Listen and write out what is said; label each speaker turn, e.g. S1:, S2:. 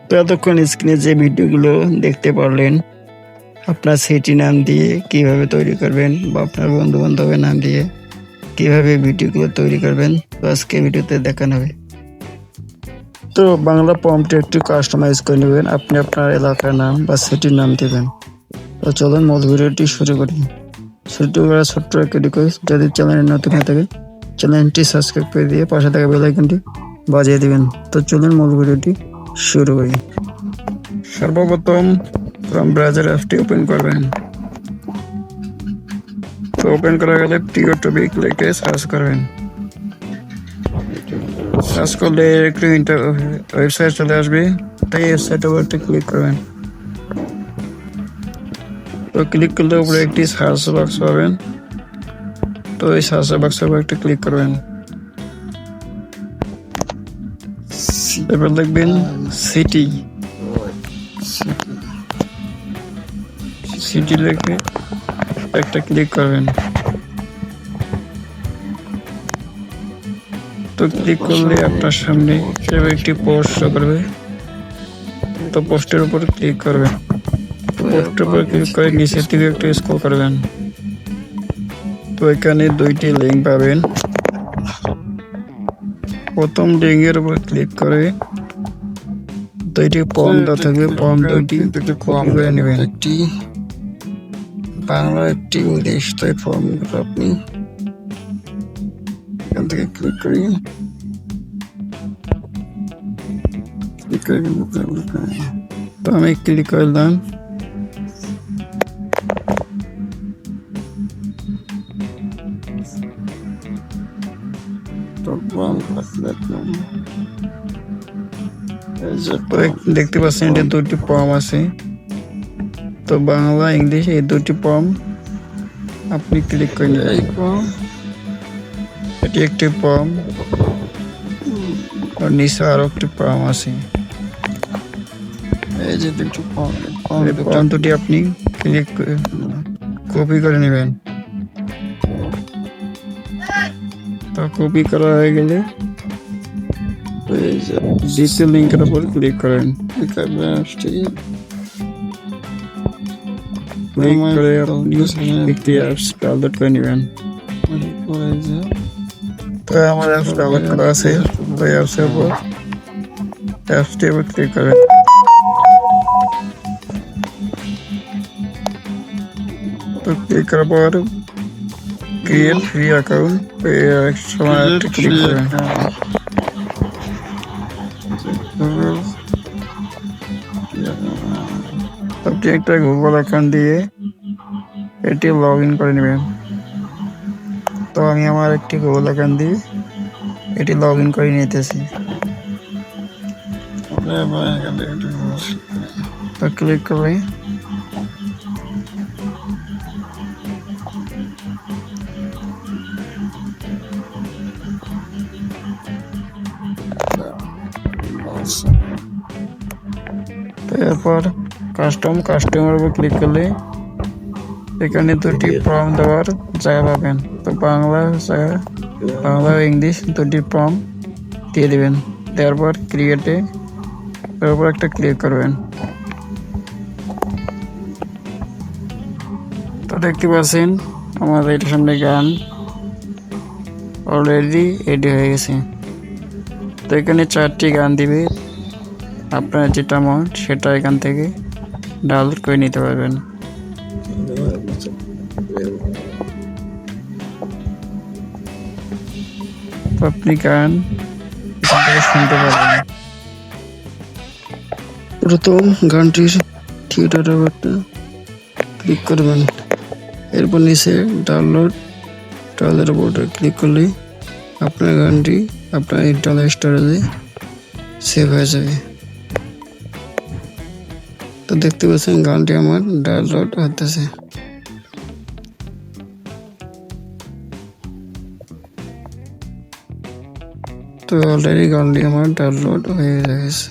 S1: তো এতক্ষণ স্ক্রিনে যে ভিডিওগুলো দেখতে পারলেন, আপনার সিটি নাম দিয়ে কিভাবে তৈরি করবেন বা আপনার বন্ধু বান্ধবের নাম দিয়ে কিভাবে ভিডিওগুলো তৈরি করবেন, তো আজকে ভিডিওতে দেখানো হবে। তো বাংলা প্রম্পটে একটু কাস্টমাইজ করে নেবেন, আপনি আপনার এলাকার নাম বা সিটির নাম দেবেন। তো চলুন মূল ভিডিওটি শুরু করি। শুরু করার ছোট্ট একটা রিকোয়েস্ট, যদি চ্যানেলে নতুন হয়ে থাকে চ্যানেলটি সাবস্ক্রাইব করে দিয়ে পাশে থাকা বেল আইকনটি বাজিয়ে দিবেন। তো চলুন মূল ভিডিওটি শুরু করি। সর্বপ্রথম ক্রোম ব্রাউজার অ্যাপটি ওপেন করবেন। তো ওপেন করা গেলে প্রিয় টপিক লিখে সার্চ করবেন। সার্চ করলে একটু ওয়েবসাইট চলে আসবে, তাই ওয়েবসাইটের উপর একটু ক্লিক করবেন। তো ক্লিক করলে উপরে একটি সার্চ বক্স পাবেন, তো এই সার্চ বক্সের উপর একটু ক্লিক করবেন। এবার লিখবেন সিটি, সিটি লিখে একটা ক্লিক করবেন। তো ক্লিক করলে আপনার সামনে একটি পোস্ট শো করবে, তো পোস্টের উপর ক্লিক করবেন। পোস্টের উপর ক্লিক করে নিচের দিকে একটু স্ক্রল করবেন। তো এখানে দুইটি লিঙ্ক পাবেন। প্রথম লিঙ্কের উপর ক্লিক করে দুইটি ফর্ম দেওয়া থাকবে, ফর্ম দুইটি কপি করে নেবেন। একটি বাংলা, একটি ইংলিশ। তো এই ফর্মগুলো আপনি এখান থেকে ক্লিক করি, তো আমি ক্লিক করলাম। দেখতে পাচ্ছেন এটা দুটি ফর্ম আছে, তো বাংলা ইংলিশ এই দুটি ফর্ম আপনি ক্লিক করে নেবেন। এটি একটি ফর্ম, আর নিচে আরো একটি ফর্ম আছে। এই যে দুটি ফর্ম দুটি আপনি ক্লিক কপি করে নেবেন। তো কপি করা হয়ে গেলে দ্বিতীয় লিঙ্কের উপর ক্লিক করেন। ক্লিক করে আপনি একটি অ্যাপস ডাউনলোড করে নেবেন। তো আমার অ্যাপস ডাউনলোড করা আছে, তো অ্যাপসের উপর অ্যাপসটির উপর ক্লিক করেন। তো ক্লিক করার পর ক্রিয়েট ফ্রি অ্যাকাউন্ট সময় ক্লিক করেন। আপনি একটা গুগল অ্যাকাউন্ট দিয়ে এটি লগ ইন করে নেবেন। তো আমি আমার একটি গুগল অ্যাকাউন্ট দিয়ে এটি লগ ইন করে নিতেছি। তো ক্লিক করে এরপর কাস্টমার উপর ক্লিক করলে এখানে দুটি ফর্ম দেওয়ার জায়গা পাবেন। তো বাংলা ও ইংলিশ দুটি ফর্ম দিয়ে দেবেন। দেওয়ার পর ক্রিয়েটে এর উপর একটা ক্লিক করবেন। তো দেখতে পাচ্ছেন আমাদের এটার সামনে গান অলরেডি রেডি হয়ে গেছে। তো এখানে 4টি গান দিবে, আপনার যেটা মন সেটা এখান থেকে ডাউনলোড করে নিতে পারবেন। তো আপনি গান শুনতে পারবেন। প্রথম গানটির থিয়েটার ব্যাপারটা ক্লিক করবেন, এরপর নিচে ডাউনলোডের উপর ক্লিক করলে আপনার গানটি আপনার ইন্টারনাল স্টোরেজে সেভ হয়ে যাবে। তো দেখতে পাচ্ছেন গানটি আমার ডাউনলোড হতেছে। তো অলরেডি গানটি আমার ডাউনলোড হয়ে গেছে।